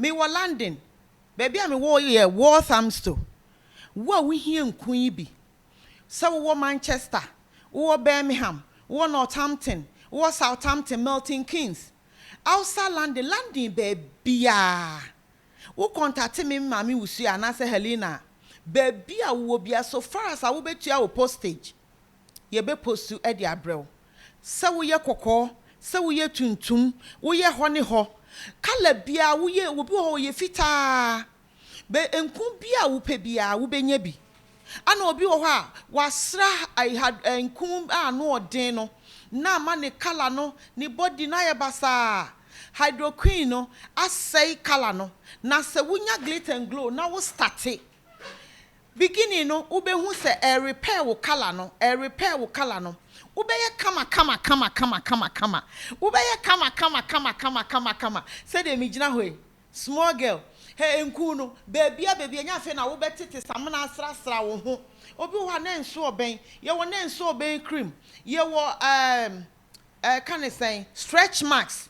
me wa London baby a me wo ye Walthamstow wo we here nkun bi so wo Manchester wo Birmingham wo Northampton wo Southampton Milton Keynes outside London baby wo contact me mami wusu anase Helena baby a wo bia so far as I wo betua wo postage ye be postu e di abrel se wo ye kokko se wo ye tuntum wo ye ho ne ho kala bia wo ye wo bi ho ye fita be enku bia wo pe bia wo benya bi ana obi wo ho a wasra I had enku no odin no na ma ne kala no ni body na ye basa hydroquine no asay kala no na se wunya glitter and glow na wo start it beginning no ubehu se repair wo kala no repair wo kala no ubeye kama ubeye kama say de migina hoy small girl hey enku no baby anya fe na wo betete samna asra wo ho obi ho na nso oben ye wo na nso oben cream ye wo can I say stretch marks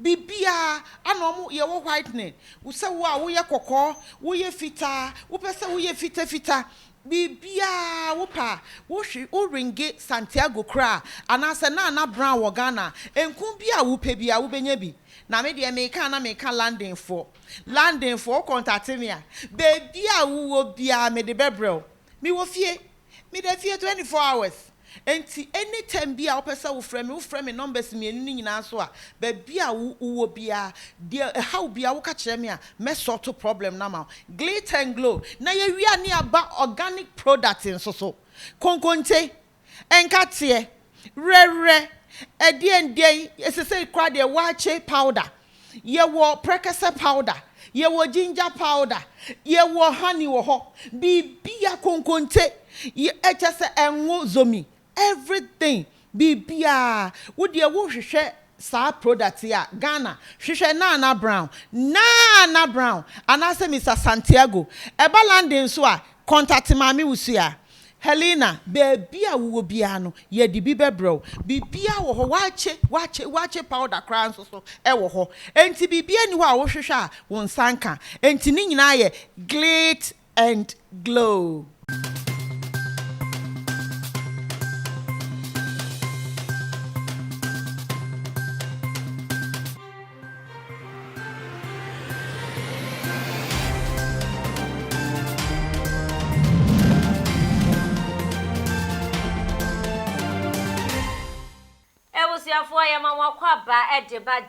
bibia anomu ye wo whitening wo se wo a wo ye kokko wo ye fita wo pese wo ye fita bibia wo pa wo hwe wo ringe Santiago kra anase na brown wo Ghana enku bia wo pe bia wo benya bi na me de me ka landing for contact me a bibia wo bia me de bebrel me wo fie 24 hours enti anytime bia opesa wo frame numbers me enu nyina so a ba bia wo bia de how bia wo ka kire me a me sort problem na ma glitter and glow na ye wi ani aba organic product so konkonte enkate rere edien esese kwa de wache powder ye wo prekese powder ye wo ginger powder ye wo honey wo ho bibia konkonte ye echese enwo zomi everything bibia wo de wo hwehwe sa product ya Ghana hwehwe na brown anase Mr Santiago eba landing so a contact mami wusia Helena bibia wo bia no ye di bibebro bibia wo ho wache powder kran so e wo ho enti bibia ni ho a wo hwehwe a won sanka enti ni nyina ye glit and glow. For ya mama kwaba edeba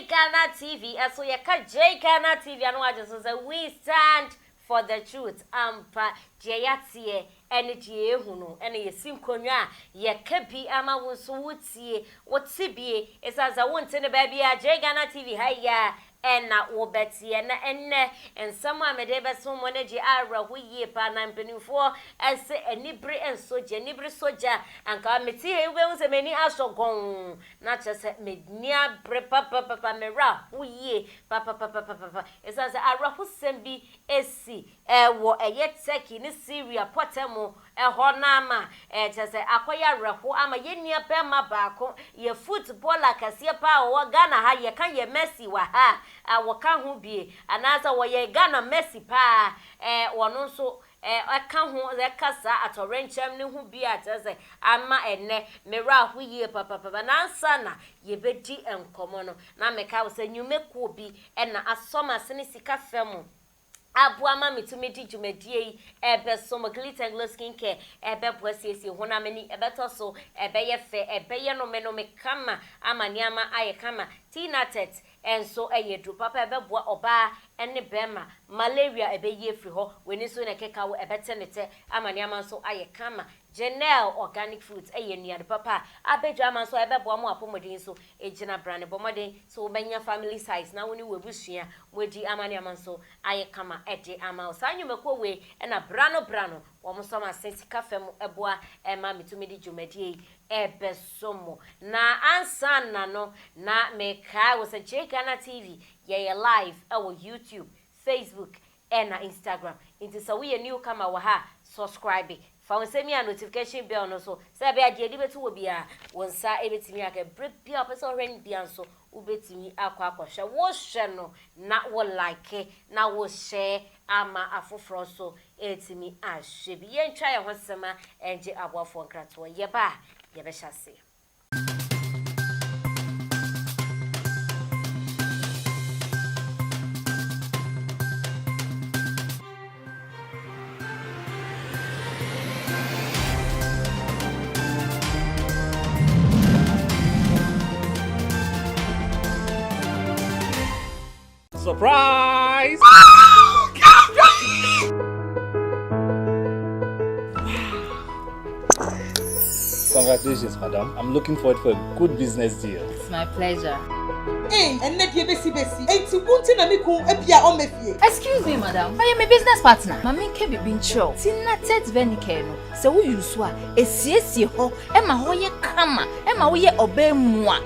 Ghana TV eso ye ka Ghana TV anu aje so say we stand for the truth ampa jeyatie energy ehunu ene ye sinkonwa ye ka bi ama wo so wotie wotibie esaza wonte ne ba bia Ghana TV haya ena wo betie na enne ensam amede beso mo na ji ara ho yie pa na mpenifo ese enibre ensoja soja anka meti ewe unse meni asogon na chese mednia bre papa mera ho yie papa esa se ara ho sembi esi wo eyeteki ni Syria potemo ho na ma chese akoya reho ama yenia pe ma baako ye football akase pa wo Ghana ha ye kan ye Messi wa ha waka ho bie anasa wo ye Ghana Messi pa wono so aka ho ze kasa atorenchem ne ho bie atese ama enne mera ho yie papa na ansa na ye bedi enkomo no na meka wo se nyumeko bi na asoma se ne sika femu abuama mitumedi jumedie ebe so glitter and glow skincare ebe boasiesie hona mani ebe to so ebe ye fe ebe ye no me kama amaniama aye kama Kinaata enso eyedu papa ebe boa oba ene bema malaria ebe ye free ho weni so na keka wo ebe tenete amaniama so aye kama Janelle organic fruits nuade papa abedu ama so ebe boa mo apomodin so ejina brand bomodin so benya family size na woni webusua wedi amaniama so aye kama ede ama so anyumeko we na brano wo mo so ma senti cafe mu eboa ema mitumidi jumedie ebe somo na ansa na no na meka wo se Ghana TV ye live our YouTube Facebook and Instagram into so we new kama wa ha subscribe fa send me a notification bell no so say be ade betu wo bia won sa ebetimi aka bia person ren bia so ubetimi akwakosha wo hwe no na wo like na wo share ama afoforo so etimi ahwe bi yentwa ye hosema enje aboafo nkrato ye ba ye be hyase. Surprise! Congratulations, madam. I'm looking forward for a good business deal. It's my pleasure. Hey, and let you besi. Ain't you going to make me appear on me? Excuse me, madam. I am a business partner. Mami kebi bincho. Tinatet venike no. Se wo yuswa esiesie ho e ma ho ye kama e ma wo ye obe mua.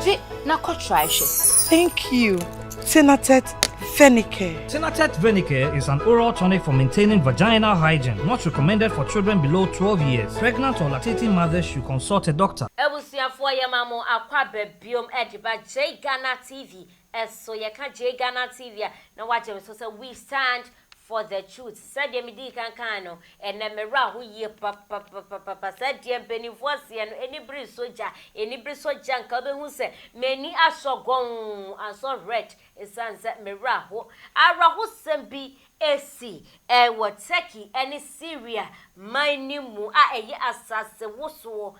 Je na ko try she. Thank you. Tinatet Venicare. Tinatet Venicare is an oral tonic for maintaining vaginal hygiene, not recommended for children below 12 years. Pregnant or lactating mothers should consult a doctor. Ebusiafo yamamo akwa bebiom ediba J Ghana TV. So ye ka J Ghana TV na waje so say we stand for the truth. Said ye midi kankano and nemera hu ye papa said ye benivosi and any bri soja nka be hu say many asogon and so red isan set mera hu ara hu sembi esi wateki any Syria manimu eye asase woso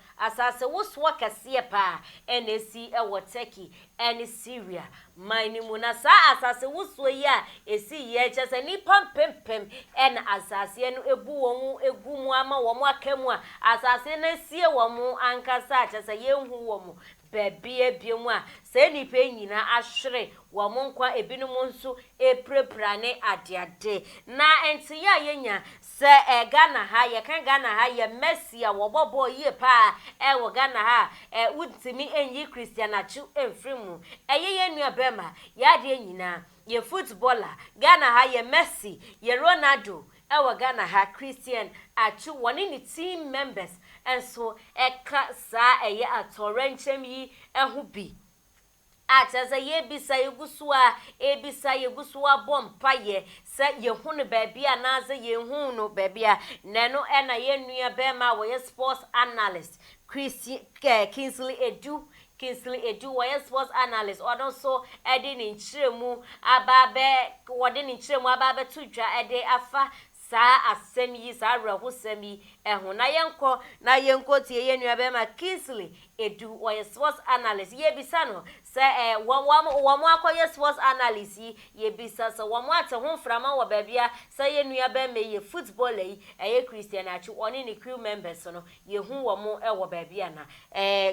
kase pa NC wateki any Syria manimu na sa asase woso ya esi ye chese ni pempem en asase no ebu won egumu ama wo mo akamu asase na sie wo mo ankasa chese ye hu wo mo bebie biemu a se nipa nyina ahwere wo mo nkwa ebinum nso epreprane adeade na enti ya yenya se Ghana ha ye kan Ghana ha ye Messi a wo bobo ye pa wo Ghana ha utimi enyi Cristian Atsu emfrimu ye nua bema ya de nyina ye footballer Ghana ha ye Messi ye Ronaldo wo Ghana ha Cristian Atsu one in the team members and so eka sa a torrenchem yi ehu bi ataza ye bisa yegusua bompa ye se ye hunu baby anaze ye hunu baby a neno ena ye nua bema wo sports analyst Cristian Kingsley Edu wa sports analyst odon so ede ni nchiremu ababe tudwa ede afa sa asemi sa rahusemi ehu na yenko tie ye nua be ma Kingsley Edu wa sports analyst ye bisa no se wo akoye sports analyst ye bisa so wo ate ho frama wo babia se ye nua be me ye football yi ye Cristian Atsu oni ni crew members no ye hu wo mo wo babia na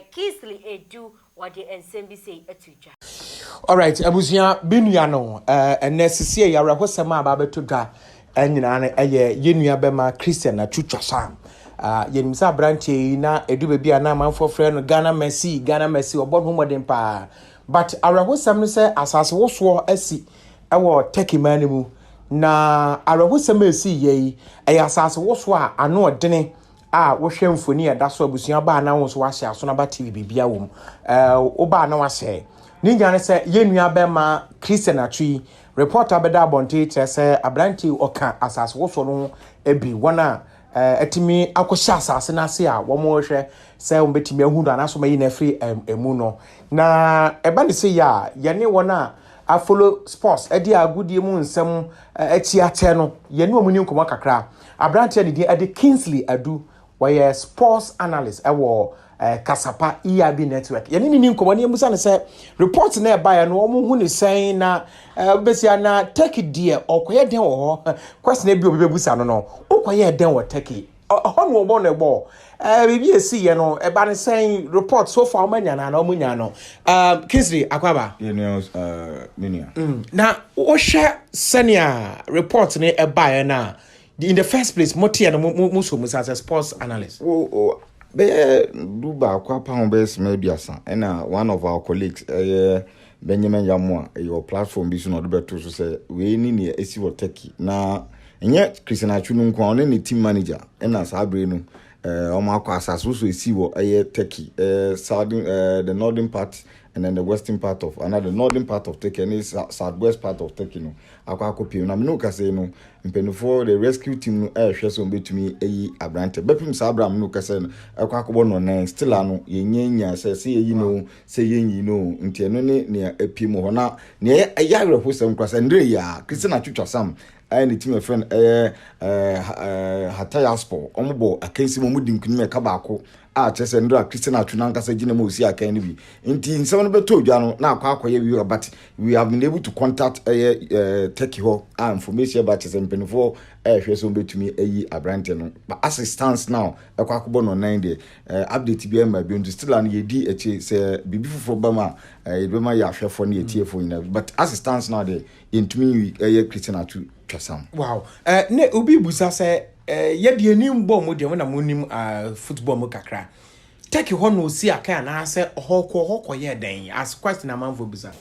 Kingsley Edu wa de ensembi sei atudwa. All right, abusia binua no enesisi ya rahosema ababetudwa enyina na ye nua be ma Cristian Atsu twasam yenimisa branche na edu be bia na manfo frɛ no Ghana Messi obon homodin pa but arahosam no sɛ asase woso asi ɛwɔ Turkey manimu na arahosam asi yei asase woso a ano odene a wo hwɛ mfoni ɛda so abusua ba na wo so wahye aso na ba TV bibia wom wo ba na wahye ni nyane sɛ ye nua be ma Cristian Atsu reporter beda abonte kyerɛ abranti oka asase woso no ebi wona etimi akohya asase na ase a wo mo hwɛ sɛ wo betimi ahu do na so mayi na free emu no na eba ne sɛ ya ye ne wona a follow sports edi agudie mu nsɛm achi ate no ye ne omuni nkoma kakra abranti ne di edi Kingsley Edu where sports analyst ewo Kasapa ERB network ye ni nkoma ne musa ne sɛ report na eba ya no omo hu ne sɛn na besia na Turkey die okoye den wo ho question e bi obebusa no okoye den wo Turkey hono obo na ebo bibi esi ye no eba ne sɛn report so far omanya na omunya no Kingsley akwaba ye na wo hwɛ senia report ne eba ya na in the first place motia no muso musa as a sports analyst be duba kwa pa ho be smaduasa and one of our colleagues Benjamin Yamwa your platform bi so no do beto so say we ni ne esi wo Turkey na enye Cristian Atsu no nko on ni team manager and as abre no o ma kwa asase so esi wo Turkey southern the northern part and then the western part of another northern part of Turkey and southwest part of Turkey no akwa akopie na me no ka say no mpenifo the rescue team no hwe so betumi eyi abrante bepim sa Abraham no ka say no akwa akobo no nan still ano yenyanya say eyi no say yenyi no nti eno ne epim ho na ne ayare hosem kwasa ndre ya Cristian atwitwa sam and team friend Hataya Sport ombo akensi mo mudi nkunime ka baako a chese ndra Cristian atwuna nkasa gina mo osi akan ni bi nti nsem no beto odwa no na akwa we but we have been able to contact Turkey ho information about chese mpenifo hwe so betumi eyi abrante no but as it stands now akwa akobo no 9 day update bi ma bi still an yedi echi se bibi foforo bama edbema ya hwefo na etiefo nyina but as it stands now the intumi Cristian atu twasam. Wow. Ne obi busa se ye de anim bom mo de na monim football mo kakra. Take ho no si aka na se hoko ye den as question na manfo busa.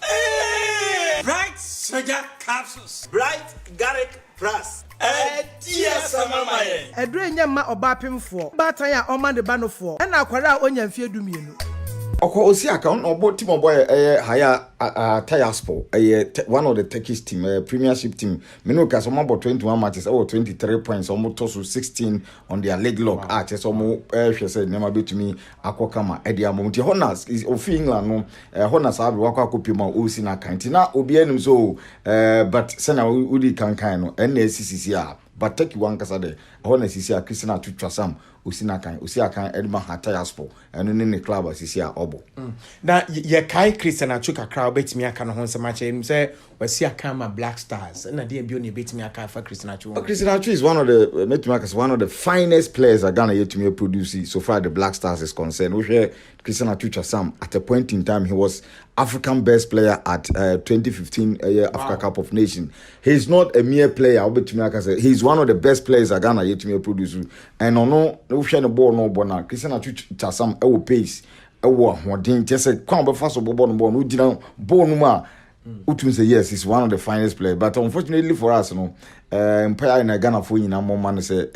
Bright Soja capsules. Bright Garlic Plus. Tia samamaye. Edre nyama obapemfo. Batan ya oma de banofo. Na akwara onya mfie dumienu. Oko osi aka obo team boy haya Tayaspo one of the Turkish team premiership team me no ka so mo 21 matches 23 points almost to 16 on their leg log just omo hwe say nema betumi akokama edi amomti Honas is of England no Honas abi wakwa kopima osi na kan ti na obi anim so but sena udi kan no NSCC a but Turkey one kasa de Honas is a Cristian atwasam osi akan Edma Hatayaspo eno ne club asisi a obo na ye kai Cristian achuka crowd betimi aka no ho nsema che say wasi akan ma Black Stars na de bio ne betimi aka fa Cristian achu. Cristian Achu is one of the finest players Ghana yet to produce so far the Black Stars is concerned. We hear Cristian Achu Sam at a point in time he was African best player at 2015 Africa Cup of Nations. He's not a mere player. He's one of the best players Ghana yet to produce. And no share the ball no bona. Cristian Achu Sam pace. Just a come fast of ball no who didn't ball no Utum say yes, he's one of the finest players. But unfortunately for us, Empire in Ghana for you now more man say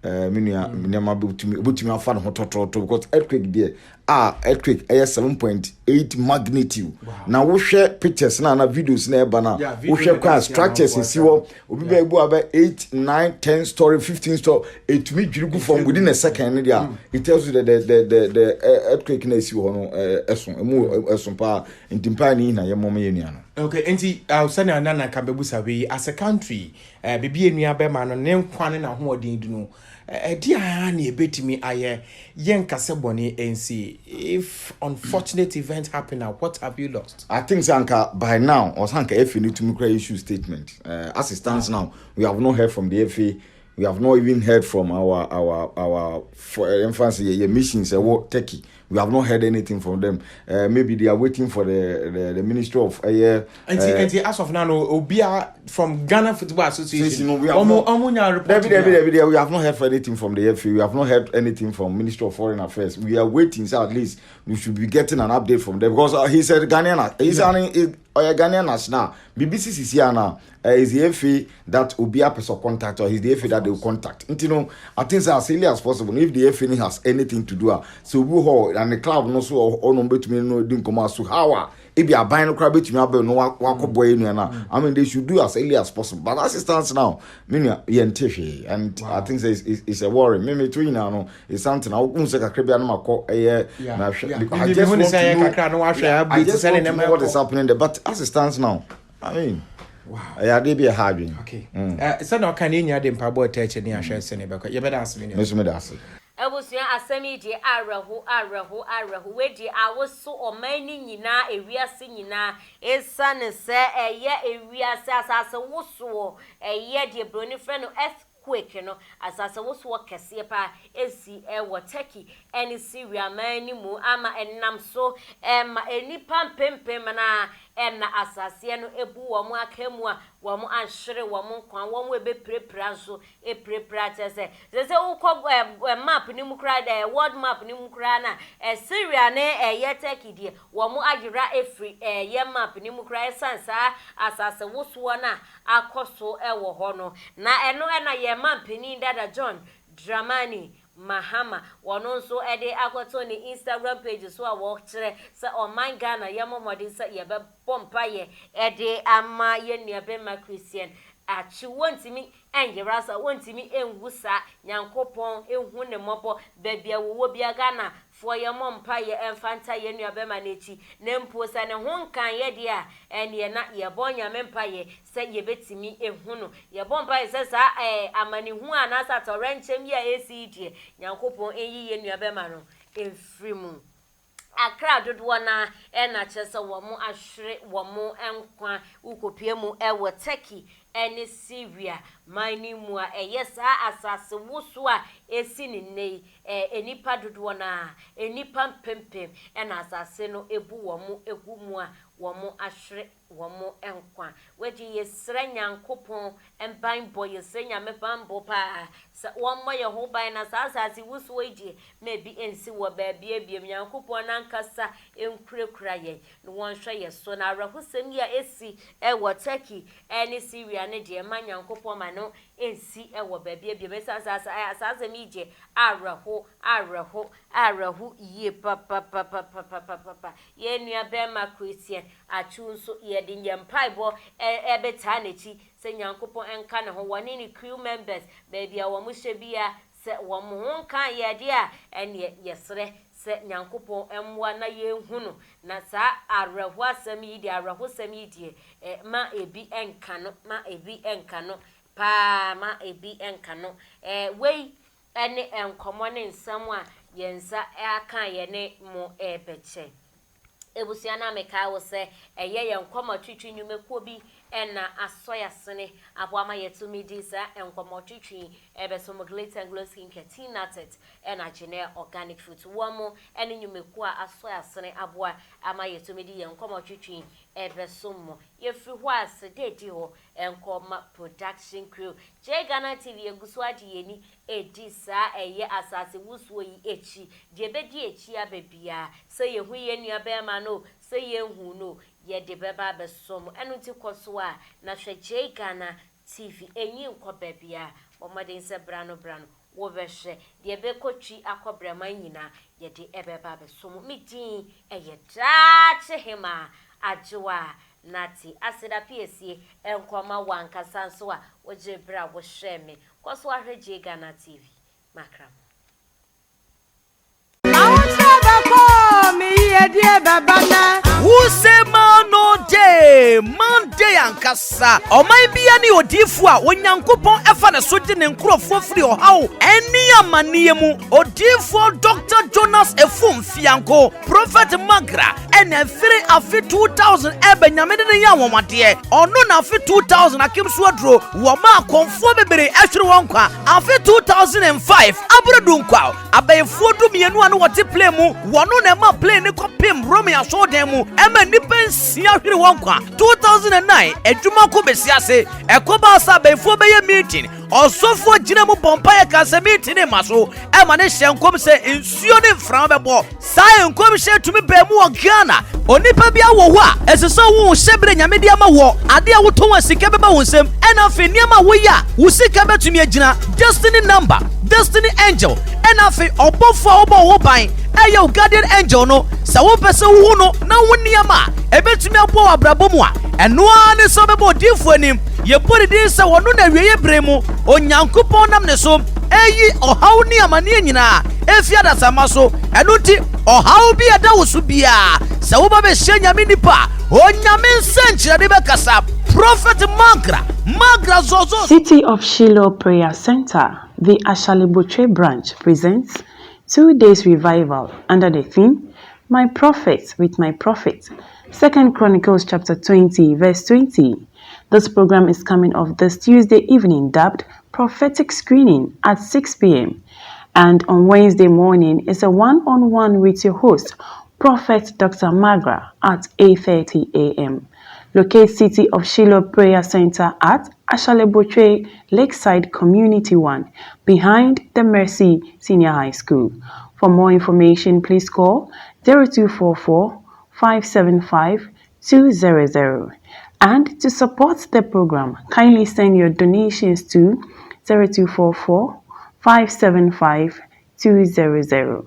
Minia butumi afan hototo because earthquake there earthquake 7.8 magnitude. Now we share pictures na videos na eba na we share kwa structures is wo obi be ebo about 8 9 10 story 15 story it me dwirigu from within a second there. It tells you that the earthquake na isi ho no eson pa ntimpa ni na ye mom ye nua no. Okay, enti ausane anana ka bebusa we as a country bibi enua be ma no ne nkwane na ho odin du no dia na ebetimi aye yen kase boni NC if unfortunate event happen now what have you lost? I think Zanka by now or Zanka FA need to make a issue statement. As it stands now, we have not heard from the FA. We have not even heard from our for instance missions Turkey. We have not heard anything from them. Maybe they are waiting for the Ministry of and as of now, Obia from Ghana Football Association. We have not heard anything from the FA. We have not heard anything from Ministry of Foreign Affairs. We are waiting, so at least we should be getting an update from them because he said Ghanaian. He's Ghanaian national. BBC is here now. Is the FA that will be a person contact or is the FA that they will contact? And, I think as early as possible. If the FA has anything to do, so we hold and the club no so or no between no doing come so how if you are buying a crab between no walk boy na. I mean they should do as early as possible. But as it stands now, and I think it's a worry. Maybe to no it's something I won't say Caribbean I just want to know what is happening there. But as it stands now, I mean. Wow. Yeah, they be a hard one. Okay. So now can you dem pabo teach ni ahwe sene be you better ask me. Mesu me da ase. Ebusua asemi die arahu we die awoso omani nyina ewiase nyina esane se eye ewiase asase woso eye die broni frɛ no quick no asase woso kese pa esi wo Turkey eni Syria mani mu ama enam so ma enipa pempem na enna asase no ebu wo mu akamu a wo mu anhwere wo mu nkwan wo mu ebeprepra so eprepra tese ukọ map ni mu kra da world map ni mu kra na Syria ne ye Turkey die wo mu agira efri ye map ni mu kra sansa asase woso na akoso wo ho no na eno na ye mampeni dada John Dramani Mahama wono nso ede akwato ni Instagram page so a wo kire se o man Ghana yemomode se ye be bompa ye ede ama ye nuabe ma Cristian Atsu wontimi enjerasa wontimi enwusa nyankopon ehu ne mobo babia wo bia Ghana fo ye mompa ye emfanta ye nuabe ma nechi ne mpo se ne ho nkan ye de a ene na ye bonya mempa ye se ye betimi ehu no ye bompa ye se sa amanihu anasa torenchem ye esi nyankopon eyi ye nuabe ma no efrimu akra dodo na na chese wo mo ahwere wo mo enkwa ukopie mu ewo Turkey ene Syria mani mu a yesa asase wuso a esi ne nei enipa dodo na enipa mpempem na asase no ebu wo mo egu mu a wo mo ahwere wo mo enkwa weji yesra nyankopon emban boy yesra nyame bambo pa se wo mo ye ho ban na asase wuso eji mebi ensi wo ba bia nyankopon na nkasa enkurekura ye no won hwe ye so na rahusem ya esi ewo Turkey ene Syria ne de ma nyankopon ma no ensi ewo ba bia asase mi je araho ye pa ye nua be ma Cristian Atsu nso ye de nyempaibo ebeta nechi se nyankopon enka ne ho woni ni crew members baby a wo mo hye bia se wo mo ho kan ye de a ene yesre se nyankopon emwa na ye hunu na sa arahu asem yi de arahu sem yi de ma ebi enka no pa ma ebi enka no wei ene enkomo ne nsam a yensa aka ye ne mo ebeche ebusia na meka wo se eye yenkomo twitwi nwumekuo bi ena asoya sene aboama yetumi disa enkomo twitwi ebesomo glitter and glow skin Kinaata ena gene organic fruit womo ene nwumekuo asoya sene aboa ama yetumi di yenkomo twitwi ebesomo yefri ho asede ho enkoma production crew Ghana TV eguso adi yeni edisa eye asase wusuo yi echi de bedi echi abebia se yehu ye nuabe ma no se yehu no ye de beba besom enu ti koso a na hwe Ghana TV enyi nkobabia omade nse brano wo behwe de be kotwi akobrama nyina ye de ebeba besom midin eye dache hema ajwa nati asida piesie enkoma wankasa nso a oje bra wo hweme koso ahwe Ghana TV makram Who say man no day, Monday and Kasa, or my be any odifua, when Yankupon Efan Sujin and Crofo free or how any amaniemu, odifua Dr. Jonas Efum Fianco, Prophet Magra, and a 2000 Eben Yamina my dear, or none after 2000 Akim Swadro, Wama conform be extra wanka, after 2005, Abradunqua, Abe Fodu and one what play mu, one on play Pim Romeo saw them, Emma Nippens, Yaki Wanka, 2009, Ejumako Besiase, Ekoba Sabe for a meeting, or so for Jinamo Pompaya Casa meeting in Maso, Emaneshan Comse in Sione Frambabo, Sion Comse to me Bemu Ghana, Onipabia Wawa, as a son Sebring Mediama War, Adia Wutoma Sikaba Winsem, and Afiniama Waya, who Sikaba to me Jina, Destiny Number, Destiny Angel, and Afi Obo for Obo Wobine, Ayo Guardian Angel no, Sawo Pesa Wuno, na Wuniama, Ebetumi Apo Abrabomwa, and one is Sababo Diffuanim, ye put it in Sawanuna Bremo, on Yankupon Amneso, Eyi or how near Manina, Efia Samaso, and Uti or how be a Dawsubia, Sawoba Shenya Minipa, on Yamin Century Rebecca, Prophet Magra Zozo. City of Shiloh Prayer Center, the Ashalibuche branch presents 2 days revival under the theme My Prophet with My Prophet. 2 Chronicles chapter 20 verse 20. This program is coming off this Tuesday evening dubbed Prophetic Screening at 6 p.m. And on Wednesday morning is a one-on-one with your host, Prophet Dr. Magra at 8:30 a.m. Locate City of Shiloh Prayer Center at Ashalibuche Lakeside Community 1 behind the Mercy Senior High School. For more information, please call 0244 575 200. And to support the program, kindly send your donations to 0244 575 200.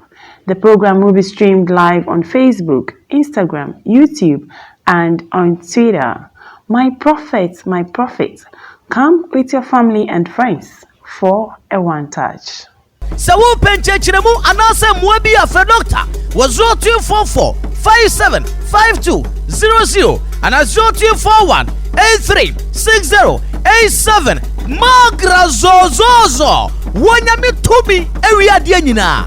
The program will be streamed live on Facebook, Instagram, YouTube, and on Twitter. My prophet, come with your family and friends for a one touch. Sawu penchechiremu anase mwebi afa doctor was 0244 575200 and 0241 836087 magra zozozo wonyame tobi area de nyina.